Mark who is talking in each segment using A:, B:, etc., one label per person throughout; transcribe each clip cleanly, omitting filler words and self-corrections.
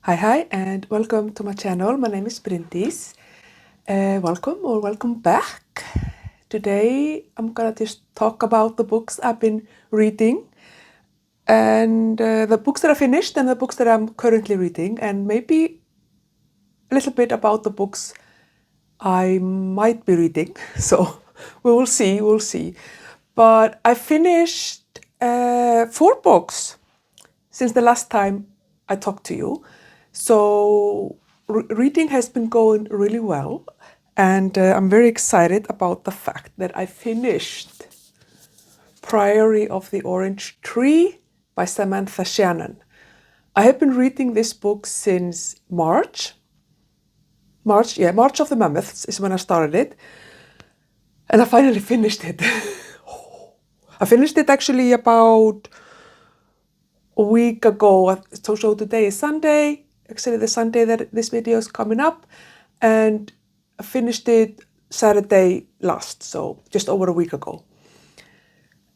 A: Hi, and welcome to my channel. My name is Bryndís. Welcome back. Today I'm gonna just talk about the books I've been reading and the books that I finished and the books that I'm currently reading, and maybe a little bit about the books I might be reading. So we'll see. But I finished 4 books since the last time I talked to you. So reading has been going really well, and I'm very excited about the fact that I finished Priory of the Orange Tree by Samantha Shannon. I have been reading this book since March. March of the Mammoths is when I started it, and I finally finished it. I finished it actually about a week ago. So today is Sunday, actually the Sunday that this video is coming up, and I finished it Saturday last, so just over a week ago.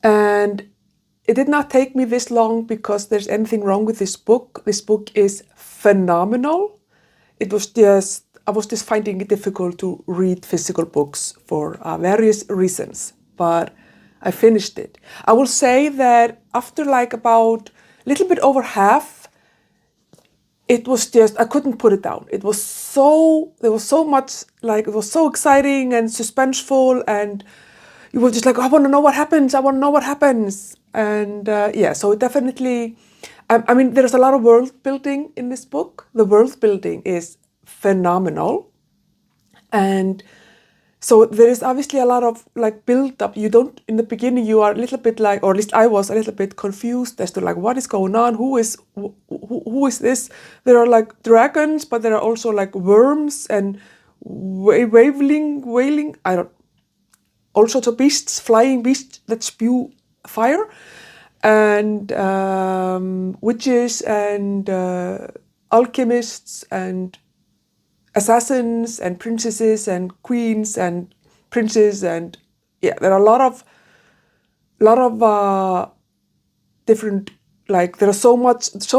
A: And it did not take me this long because there's anything wrong with this book. This book is phenomenal. I was just finding it difficult to read physical books for various reasons, but I finished it. I will say that after like about a little bit over half, it was just, I couldn't put it down. There was so much, like, it was so exciting and suspenseful, and you were just like, I want to know what happens. And yeah, so it definitely, I mean, there's a lot of world building in this book. The world building is phenomenal. And so there is obviously a lot of like build up. You don't, in the beginning, you are a little bit like, or at least I was a little bit confused as to like, what is going on? Who is this? There are like dragons, but there are also like worms and wailing, I don't, all sorts of beasts, flying beasts that spew fire, and witches and alchemists and assassins and princesses and queens and princes, and yeah, there are a lot of different, like, there are so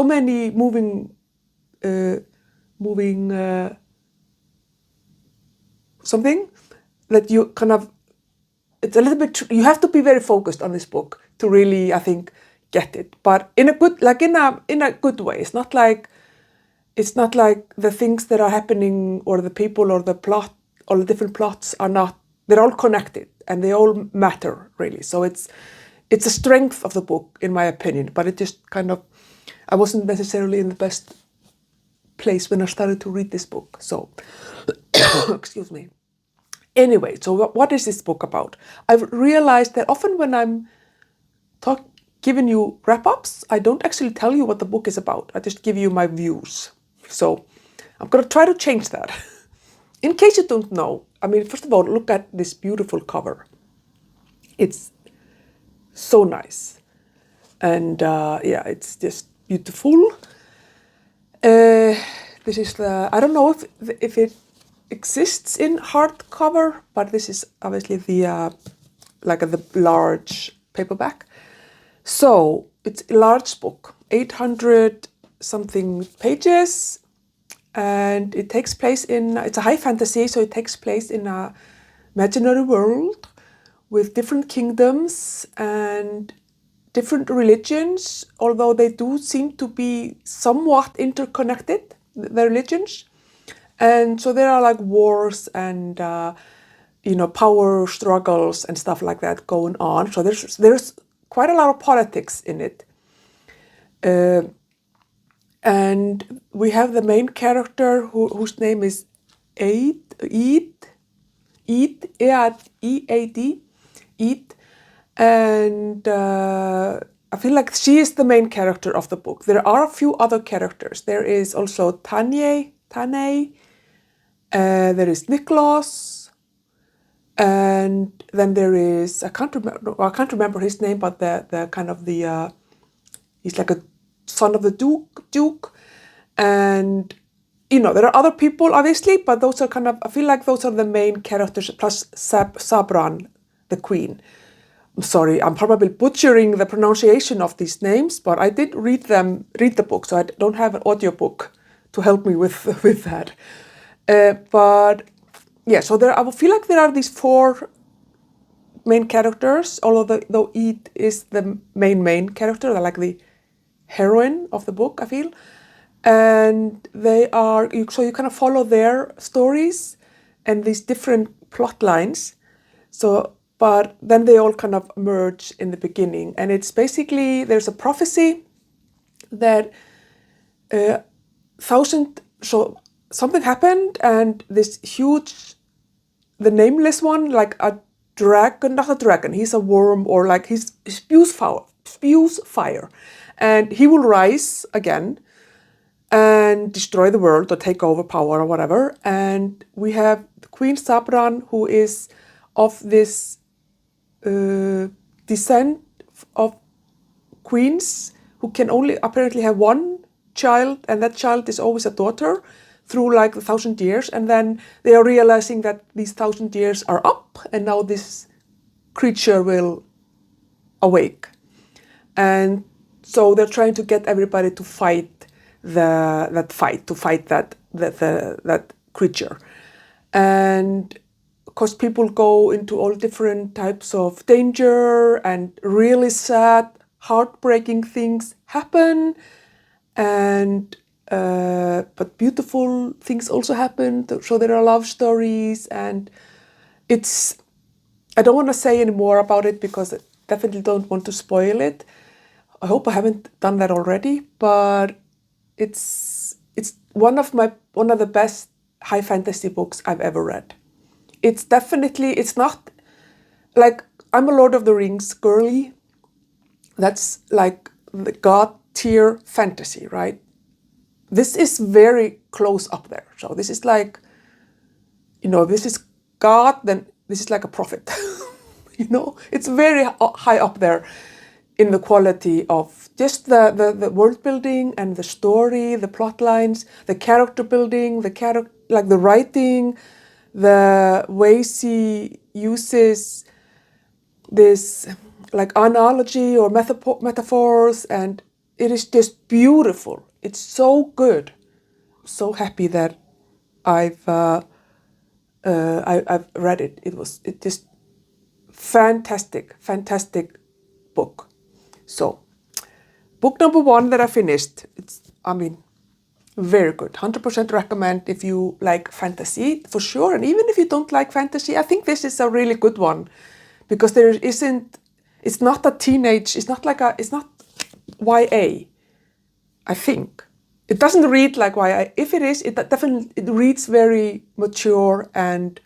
A: many moving something that you kind of, it's a little bit, you have to be very focused on this book to really, I think, get it, but in a good, like in a good way. It's not like the things that are happening or the people or the plot or the different plots are not, they're all connected and they all matter really. So it's a strength of the book in my opinion, but it just kind of, I wasn't necessarily in the best place when I started to read this book. So excuse me. Anyway, so what is this book about? I've realized that often when I'm giving you wrap-ups, I don't actually tell you what the book is about. I just give you my views. So I'm going to try to change that. In case you don't know, I mean, first of all, look at this beautiful cover. It's so nice. And yeah, it's just beautiful. This is the, I don't know if it exists in hardcover, but this is obviously the like the large paperback. So it's a large book, 800 something pages, and it takes place in, it's a high fantasy, so it takes place in a imaginary world with different kingdoms and different religions, although they do seem to be somewhat interconnected, the religions. And so there are like wars and power struggles and stuff like that going on. So there's quite a lot of politics in it. And we have the main character whose name is Eid, E-A-D, Eid. And I feel like she is the main character of the book. There are a few other characters. There is also Tane, there is Niklas, and then there is, I can't remember his name, but the kind of the he's like a son of the Duke, and there are other people obviously, but those are kind of, I feel like those are the main characters, plus Sabran, the queen. I'm sorry, I'm probably butchering the pronunciation of these names, but I did read the book, so I don't have an audiobook to help me with with that. But yeah, so I feel like there are these four main characters, although though Eve is the main character, they're like the heroine of the book, I feel. And they are, so you kind of follow their stories and these different plot lines. So, but then they all kind of merge in the beginning. And it's basically, there's a prophecy that so something happened and this huge, the nameless one, like a dragon, not a dragon, he's a worm, or like he spews fire. And he will rise again and destroy the world or take over power or whatever. And we have Queen Sabran, who is of this descent of queens who can only apparently have one child, and that child is always a daughter through like 1,000 years. And then they are realizing that these 1,000 years are up, and now this creature will awake. And so they're trying to get everybody to fight that creature. And of course people go into all different types of danger, and really sad, heartbreaking things happen, and but beautiful things also happen. So there are love stories, and it's, I don't want to say any more about it because I definitely don't want to spoil it. I hope I haven't done that already, but it's one of the best high fantasy books I've ever read. It's definitely, it's not like, I'm a Lord of the Rings girly. That's like the god tier fantasy, right? This is very close up there. So this is like, this is God, then this is like a prophet. It's very high up there in the quality of just the world building and the story, the plot lines, the character building, like the writing, the ways he uses this like analogy or metaphors, and it is just beautiful. It's so good. So happy that I've read it. It just fantastic book. So, book number 1 that I finished, very good. 100% recommend if you like fantasy, for sure. And even if you don't like fantasy, I think this is a really good one, because it's not a teenage, it's not YA, I think. It doesn't read like YA. If it is, it definitely, it reads very mature and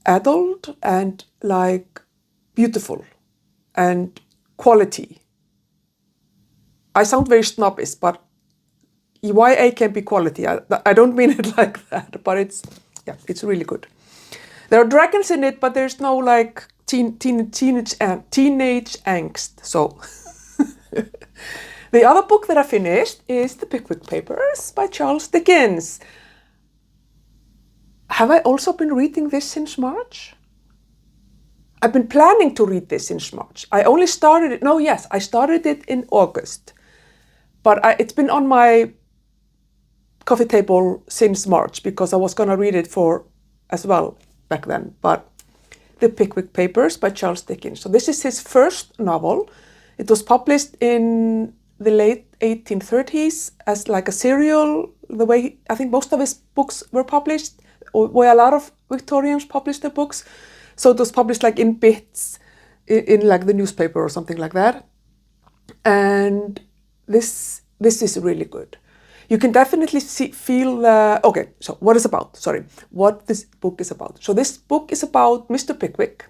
A: adult and like beautiful and quality. I sound very snobbish, but YA can be quality. I don't mean it like that, but it's really good. There are dragons in it, but there's no like teenage angst. So the other book that I finished is The Pickwick Papers by Charles Dickens. Have I also been reading this since March? I've been planning to read this since March. I only started it, I started it in August. But it's been on my coffee table since March, because I was going to read it as well back then. But The Pickwick Papers by Charles Dickens. So this is his first novel. It was published in the late 1830s as like a serial, the way I think most of his books were published, where a lot of Victorians published their books. So it was published like in bits in like the newspaper or something like that. And this is really good. You can definitely feel okay, so what this book is about. So this book is about Mr. Pickwick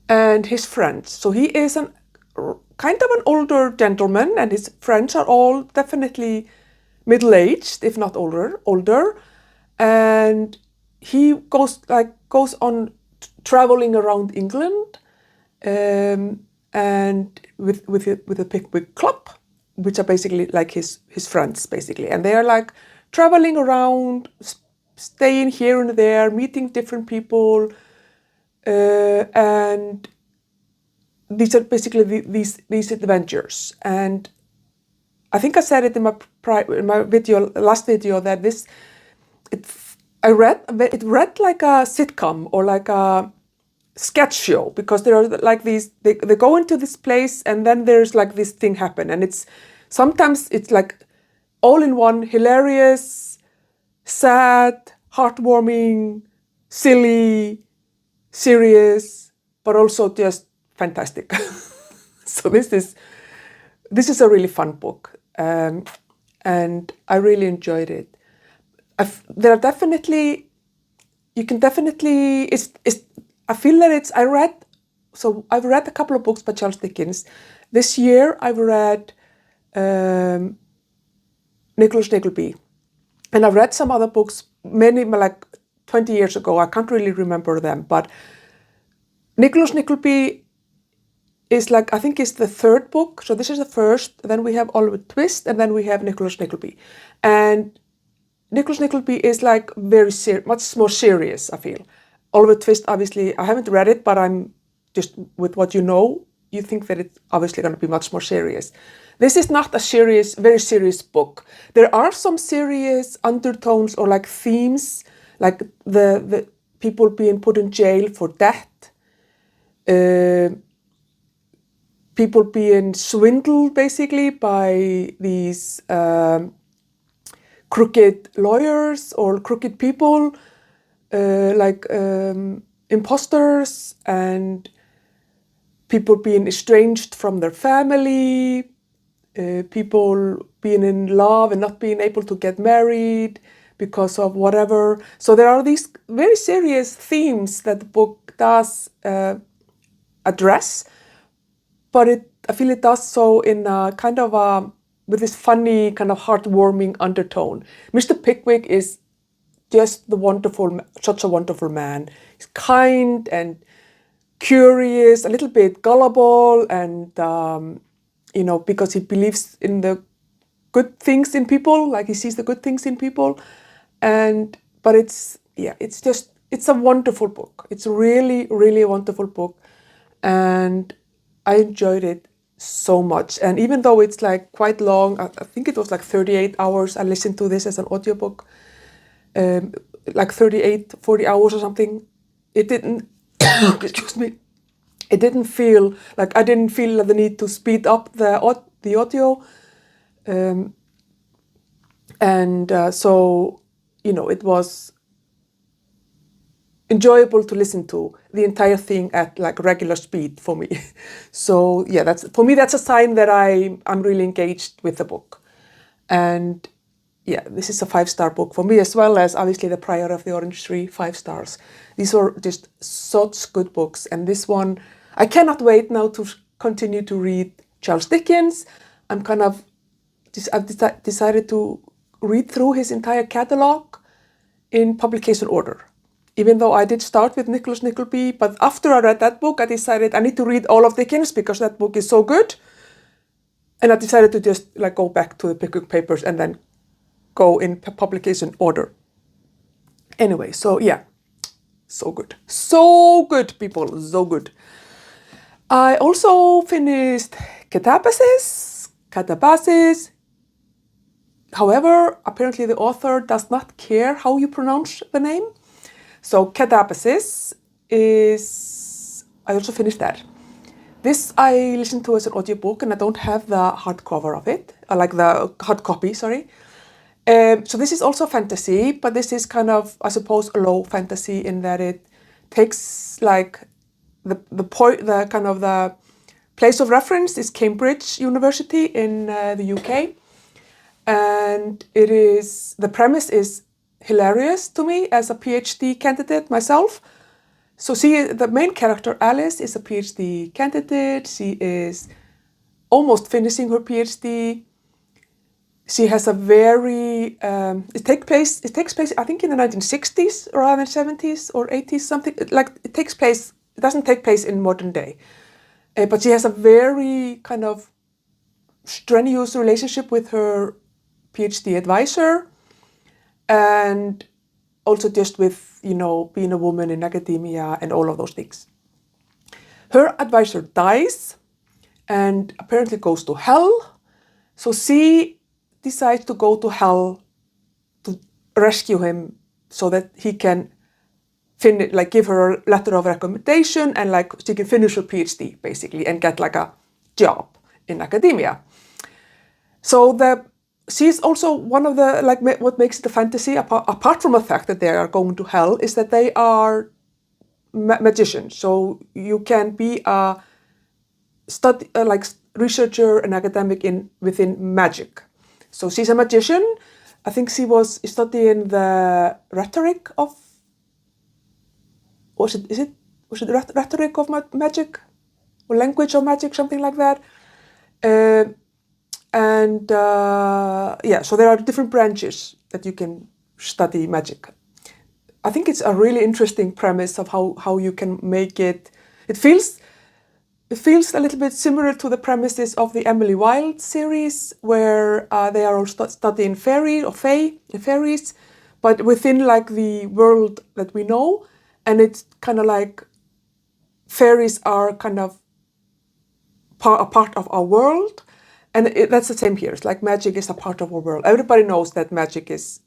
A: and his friends. So he is kind of an older gentleman, and his friends are all definitely middle-aged, if not older. And he goes on traveling around England, and with a Pickwick Club, which are basically like his friends, basically. And they are like traveling around, staying here and there, meeting different people, and these are basically these adventures. And I think I said it in my in my last video, that it read like a sitcom or like a sketch show, because there are like these, they go into this place and then there's like this thing happen, and sometimes it's like all in one, hilarious, sad, heartwarming, silly, serious, but also just fantastic. So this is a really fun book, and I really enjoyed it. There are definitely, you can definitely, I feel that I've read a couple of books by Charles Dickens. This year I've read Nicholas Nickleby, and I've read some other books, many like 20 years ago. I can't really remember them, but Nicholas Nickleby is like, I think it's the third book. So this is the first, then we have Oliver Twist, and then we have Nicholas Nickleby. And Nicholas Nickleby is like much more serious, I feel. Oliver Twist, obviously, I haven't read it, but I'm just, with what you think that it's obviously going to be much more serious. This is not a very serious book. There are some serious undertones or like themes, like the people being put in jail for debt, people being swindled basically by these crooked lawyers or crooked people, like imposters, and people being estranged from their family, people being in love and not being able to get married because of whatever. So there are these very serious themes that the book does address, but I feel it does so in a kind of with this funny, kind of heartwarming undertone. Mr. Pickwick is just such a wonderful man. He's kind and curious, a little bit gullible, and because he believes in the good things in people, like he sees the good things in people, but it's a wonderful book. It's really, really a wonderful book, and I enjoyed it so much. And even though it's like quite long, I think it was like 38 hours. I listened to this as an audiobook, like 40 hours or something. It didn't, excuse me, it didn't feel like, I didn't feel the need to speed up the audio. So, it was enjoyable to listen to the entire thing at like regular speed for me. So yeah, that's a sign that I'm really engaged with the book. And yeah, this is a 5-star book for me, as well as obviously The Prior of the Orange Tree, 5 stars. These were just such good books. And this one, I cannot wait now to continue to read Charles Dickens. I've decided to read through his entire catalog in publication order. Even though I did start with Nicholas Nickleby, but after I read that book, I decided I need to read all of Dickens because that book is so good. And I decided to just like go back to the Pickwick Papers and then go in publication order. Anyway, so yeah, so good. So good, people, so good. I also finished Catabasis. However, apparently the author does not care how you pronounce the name. So Catabasis I also finished that. This I listened to as an audiobook, and I don't have the hardcover of it, like the hard copy, sorry. So this is also fantasy, but this is kind of, I suppose, a low fantasy in that it takes like the kind of the place of reference is Cambridge University in the UK. And the premise is hilarious to me as a PhD candidate myself. So the main character, Alice, is a PhD candidate. She is almost finishing her PhD. She has a very, it takes place, I think in the 1960s rather than 70s or 80s, something like it doesn't take place in modern day. But she has a very kind of strenuous relationship with her PhD advisor, and also just with, being a woman in academia and all of those things. Her advisor dies and apparently goes to hell. So she decides to go to hell to rescue him so that he can give her a letter of recommendation and like she can finish her PhD basically and get like a job in academia. So she's also one of the what makes the fantasy apart from the fact that they are going to hell is that they are magicians. So you can be a researcher and academic within magic. So she's a magician. I think she was studying the rhetoric of rhetoric of magic or language of magic, something like that. So there are different branches that you can study magic. I think it's a really interesting premise of how you can make it. It feels a little bit similar to the premises of the Emily Wilde series, where they are all studying fairies, but within like the world that we know, and it's kind of like fairies are kind of a part of our world, and that's the same here. It's like magic is a part of our world. Everybody knows that magic is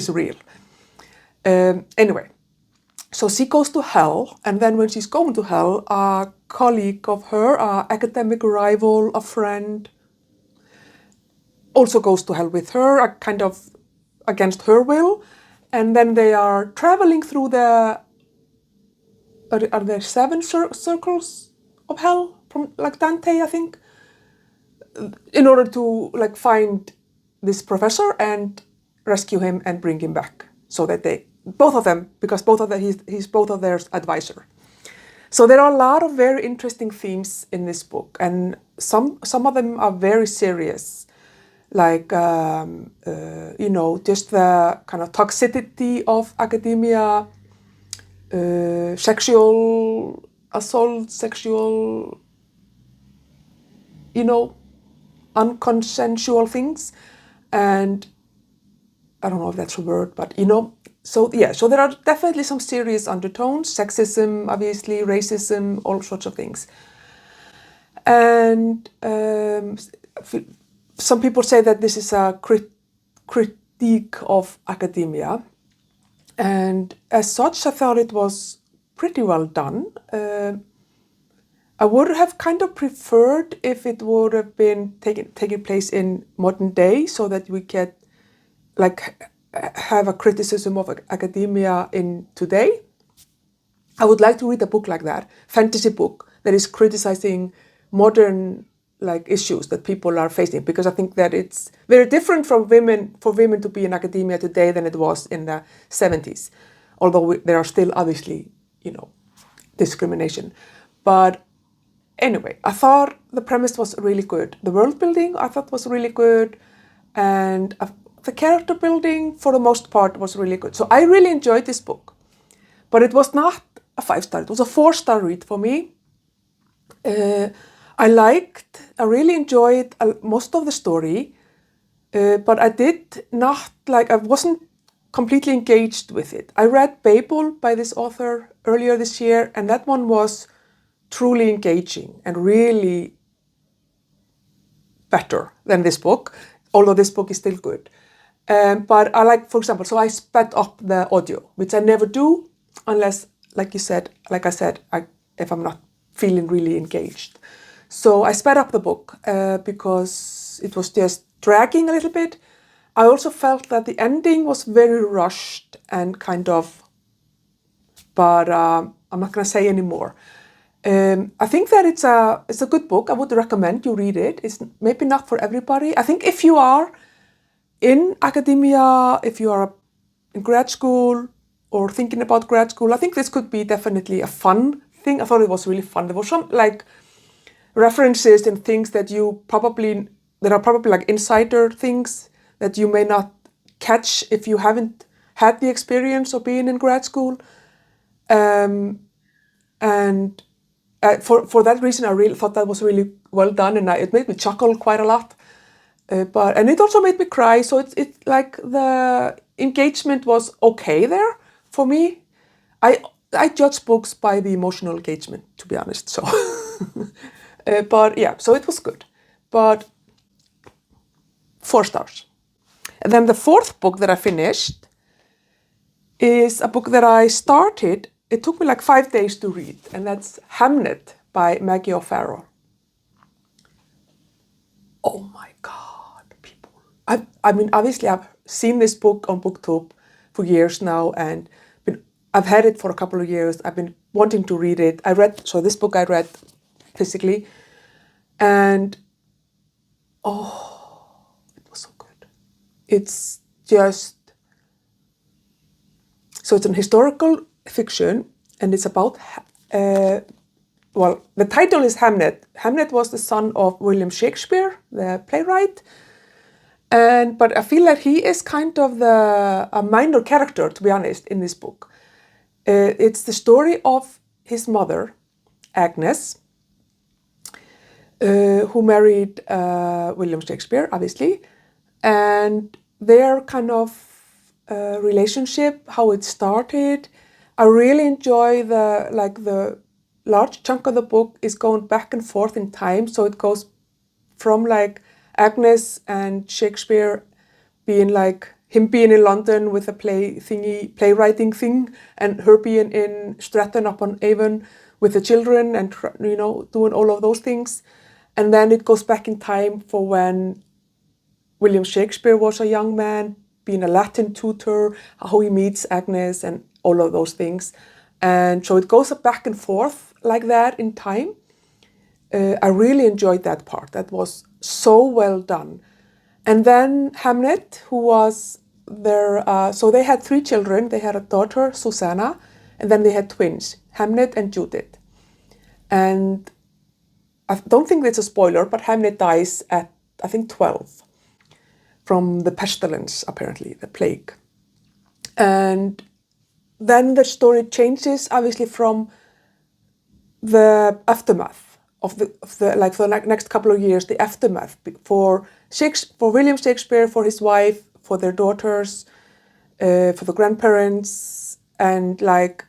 A: real. Anyway. So she goes to hell, and then when she's going to hell, a colleague of her, an academic rival, a friend, also goes to hell with her, a kind of against her will. And then they are traveling through are there 7 circles of hell from like Dante, I think, in order to like find this professor and rescue him and bring him back, so that both of them, because he's both of their advisor. So there are a lot of very interesting themes in this book, and some of them are very serious, like just the kind of toxicity of academia, sexual assault, unconsensual things, and I don't know if that's a word, but So there are definitely some serious undertones, sexism, obviously, racism, all sorts of things. And some people say that this is a critique of academia. And as such, I thought it was pretty well done. I would have kind of preferred if it would have been taking place in modern day, so that we could have a criticism of academia in today. I would like to read a book like that, fantasy book that is criticizing modern issues that people are facing, because I think that it's very different for women to be in academia today than it was in the 70s, although there are still obviously discrimination. But anyway, I thought the premise was really good. The world building I thought was really good, and the character building, for the most part, was really good. So I really enjoyed this book. But it was not a 5-star. It was a 4-star read for me. I really enjoyed most of the story. But I wasn't completely engaged with it. I read Babel by this author earlier this year, and that one was truly engaging and really better than this book, although this book is still good. But I for example, so I sped up the audio, which I never do unless, like I said, if I'm not feeling really engaged. So I sped up the book because it was just dragging a little bit. I also felt that the ending was very rushed and but I'm not going to say any more. I think that it's a good book. I would recommend you read it. It's maybe not for everybody. I think if you are in academia, if you are in grad school or thinking about grad school, I think this could be definitely a fun thing. I thought it was really fun. There was some references and things that that are probably insider things that you may not catch if you haven't had the experience of being in grad school. For that reason, I really thought that was really well done, and it made me chuckle quite a lot. And it also made me cry. So it's the engagement was okay there for me. I judge books by the emotional engagement, to be honest. So, but yeah, so it was good. But 4 stars. And then the fourth book that I finished is a book that I started. It took me like 5 days to read, and that's Hamnet by Maggie O'Farrell. Oh my God, people. I mean, obviously I've seen this book on BookTube for years now, and I've had it for a couple of years. I've been wanting to read it. This book I read physically, and it was so good. It's just, so it's an historical fiction, and it's about, the title is Hamnet. Hamnet was the son of William Shakespeare, the playwright, but I feel like he is kind of a minor character, to be honest, in this book. It's the story of his mother, Agnes, who married William Shakespeare, obviously, and their kind of relationship, how it started. I really enjoy the large chunk of the book is going back and forth in time, so it goes from like Agnes and Shakespeare being like him being in London with a playwriting thing, and her being in Stratton-upon-Avon with the children and doing all of those things. And then it goes back in time for when William Shakespeare was a young man, being a Latin tutor, how he meets Agnes and all of those things. And so it goes back and forth like that in time. I really enjoyed that part. That was so well done. And then Hamnet, who was so they had 3 children. They had a daughter, Susanna, and then they had twins, Hamnet and Judith. And I don't think it's a spoiler, but Hamnet dies at, I think, 12 from the pestilence, apparently, the plague. And then the story changes, obviously, from the aftermath of the next couple of years, the aftermath for William Shakespeare, for his wife, for their daughters, for the grandparents, and like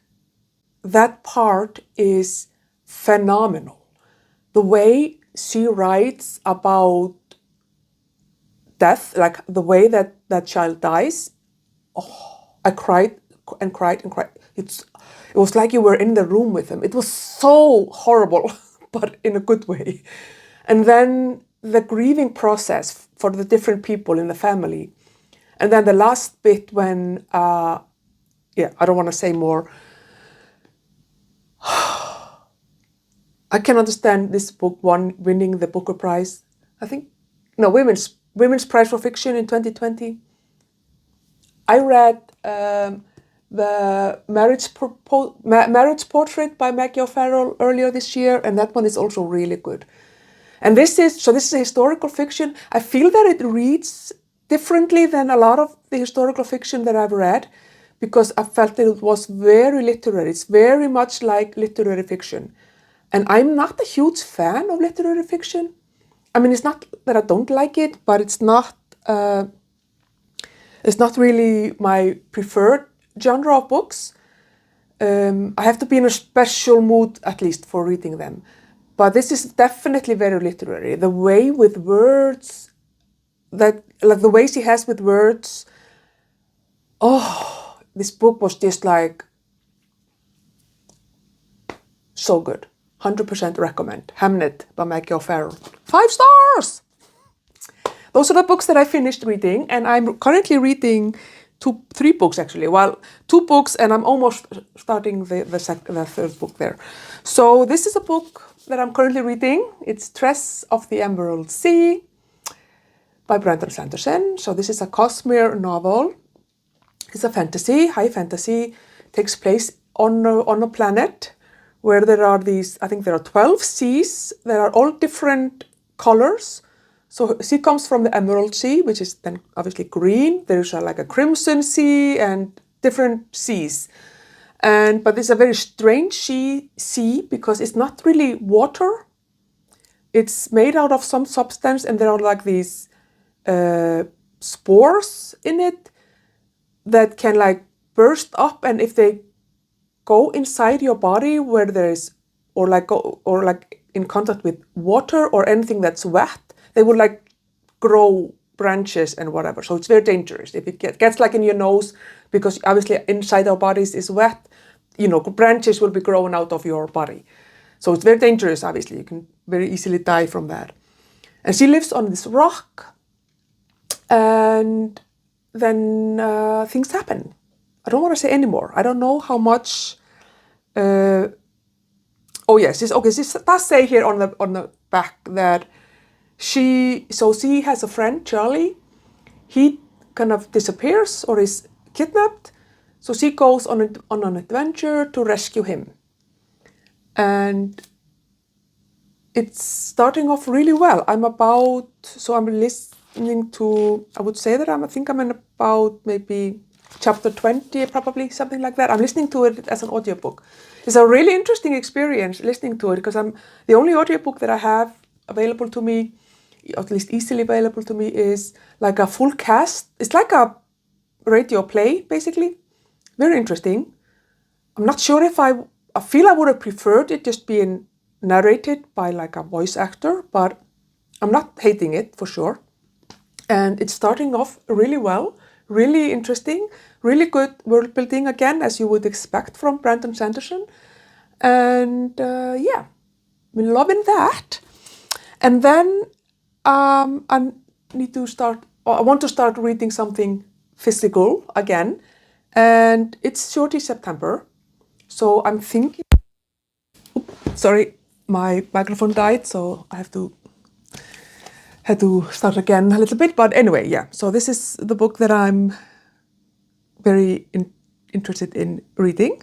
A: that part is phenomenal. The way she writes about death, like the way that that child dies, I cried and cried and cried. It was like you were in the room with him. It was so horrible, but in a good way. And then the grieving process for the different people in the family. And then the last bit when, I don't want to say more. I can understand this book winning the Booker Prize. Women's Prize for Fiction in 2020. I read the Marriage Portrait by Maggie O'Farrell earlier this year, and that one is also really good. And this is a historical fiction. I feel that it reads differently than a lot of the historical fiction that I've read, because I felt that it was very literary. It's very much like literary fiction. And I'm not a huge fan of literary fiction. I mean, it's not that I don't like it, but it's not really my preferred genre of books. I have to be in a special mood, at least, for reading them. But this is definitely very literary. The way with words, the way she has with words, this book was just like so good. 100% recommend. Hamnet by Maggie O'Farrell. 5 stars! Those are the books that I finished reading, and I'm currently reading 3 books actually. Well, 2 books, and I'm almost starting the third book there. So this is a book that I'm currently reading. It's Tress of the Emerald Sea by Brandon Sanderson. So this is a Cosmere novel. It's a fantasy, high fantasy. Takes place on a planet where there are I think there are 12 seas that are all different colors. So she comes from the Emerald Sea, which is then obviously green. There's like a Crimson Sea and different seas. But it's a very strange sea because it's not really water. It's made out of some substance, and there are like these spores in it that can like burst up, and if they go inside your body where there is, or like in contact with water or anything that's wet, they will like grow branches and whatever. So it's very dangerous. If it gets like in your nose, because obviously inside our bodies is wet, branches will be growing out of your body. So it's very dangerous, obviously. You can very easily die from that. And she lives on this rock, and then things happen. I don't want to say anymore. I don't know how much. She does say here on the back that she has a friend, Charlie. He kind of disappears or is kidnapped. So she goes on an adventure to rescue him. And it's starting off really well. I'm listening to, I would say that I think I'm in about maybe chapter 20, probably something like that. I'm listening to it as an audiobook. It's a really interesting experience listening to it, because the only audiobook that I have available to me, at least easily available to me, is like a full cast. It's like a radio play, basically. Very interesting. I'm not sure if I feel I would have preferred it just being narrated by like a voice actor, but I'm not hating it for sure. And it's starting off really well, really interesting, really good world building again, as you would expect from Brandon Sanderson. And I'm loving that. And then I want to start reading something physical again. And it's shorty September. So I'm thinking, sorry, my microphone died, so I had to start again a little bit. But anyway, yeah. So this is the book that I'm very interested in reading.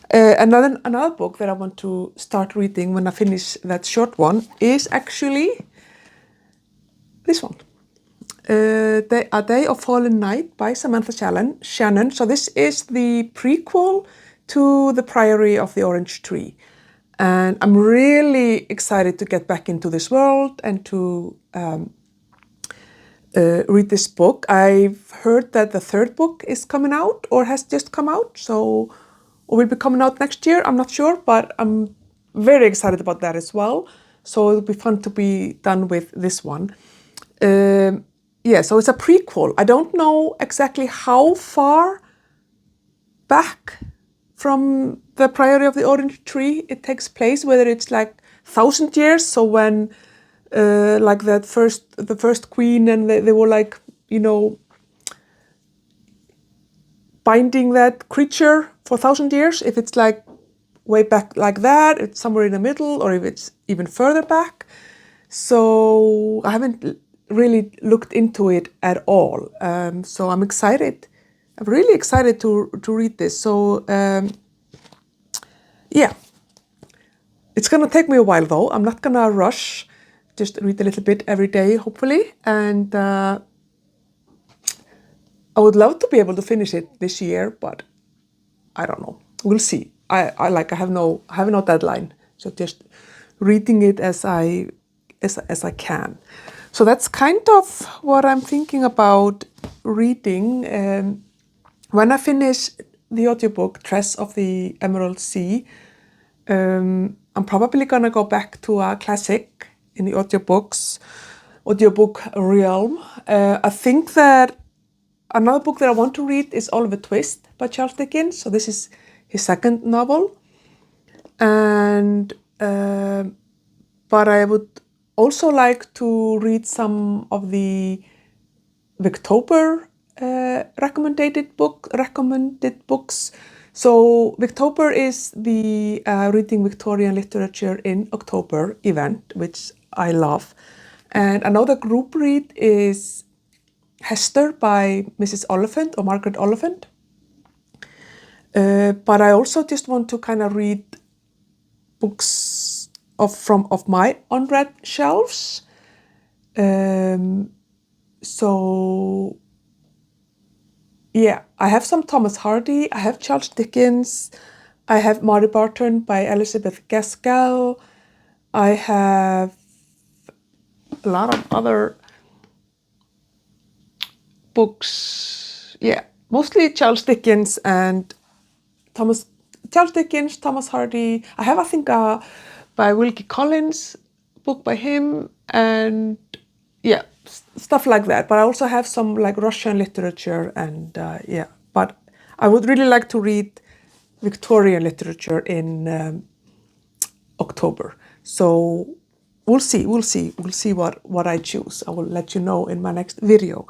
A: Another book that I want to start reading when I finish that short one is actually this one. A Day of Fallen Night by Samantha Shannon. So this is the prequel to The Priory of the Orange Tree. And I'm really excited to get back into this world and to read this book. I've heard that the third book is coming out or has just come out, or will be coming out next year. I'm not sure, but I'm very excited about that as well. So it'll be fun to be done with this one. So it's a prequel. I don't know exactly how far back from the Priory of the Orange Tree it takes place, whether it's like 1,000 years, so when like the first queen and they were like, binding that creature for 1,000 years, if it's like way back like that, it's somewhere in the middle, or if it's even further back. So I haven't really looked into it at all. So I'm excited. I'm really excited to read this. So it's gonna take me a while though. I'm not gonna rush. Just read a little bit every day, hopefully. And I would love to be able to finish it this year, but I don't know. We'll see. I have no deadline. So just reading it as I can. So that's kind of what I'm thinking about reading. When I finish the audiobook, Dress of the Emerald Sea, I'm probably gonna go back to a classic in the audiobook realm. I think that another book that I want to read is Oliver Twist by Charles Dickens. So this is his second novel. And but I would also like to read some of the Victober recommended books. So Victober is the Reading Victorian Literature in October event, which I love. And another group read is Hester by Mrs. Oliphant or Margaret Oliphant. But I also just want to kind of read books of my unread shelves. So yeah, I have some Thomas Hardy, I have Charles Dickens, I have Mary Barton by Elizabeth Gaskell, I have a lot of other books, mostly Charles Dickens and Thomas Hardy. I have, I think, by Wilkie Collins book by him, and stuff like that. But I also have some like Russian literature and yeah. But I would really like to read Victorian literature in October. So we'll see what I choose. I will let you know in my next video.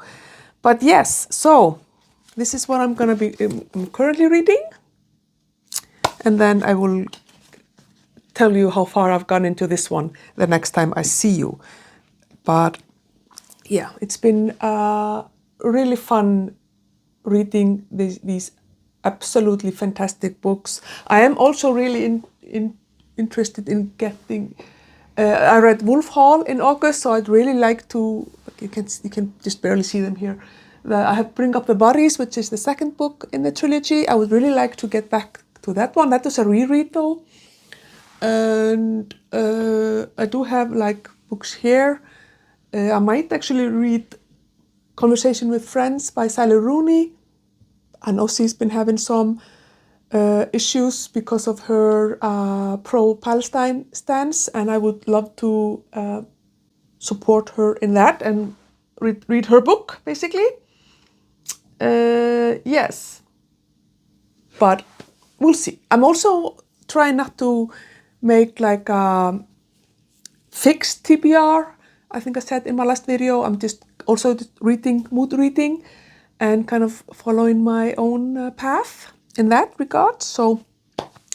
A: But yes, so this is what I'm currently reading, and then I will tell you how far I've gone into this one the next time I see you. But yeah, it's been really fun reading these absolutely fantastic books. I am also really interested in getting. I read Wolf Hall in August, so I'd really like to. You can just barely see them here. I have Bring Up the Bodies, which is the second book in the trilogy. I would really like to get back to that one. That was a reread though, and I do have like books here. I might actually read Conversation with Friends by Sally Rooney. I know she's been having some issues because of her pro-Palestine stance, and I would love to support her in that and read her book, basically. Yes, but we'll see. I'm also trying not to make like a fixed TBR. I think I said in my last video, I'm just also mood reading and kind of following my own path in that regard. So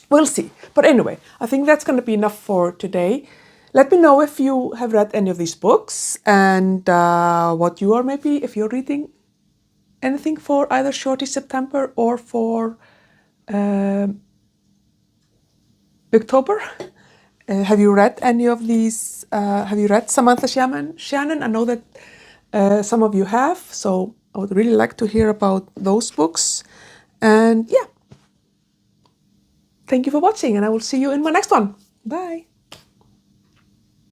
A: we'll see. But anyway, I think that's going to be enough for today. Let me know if you have read any of these books and what you are maybe, if you're reading anything for either Shorty September or for October. Have you read any of these? Have you read Samantha Shannon? I know that some of you have, so I would really like to hear about those books. And yeah, thank you for watching, and I will see you in my next one. Bye.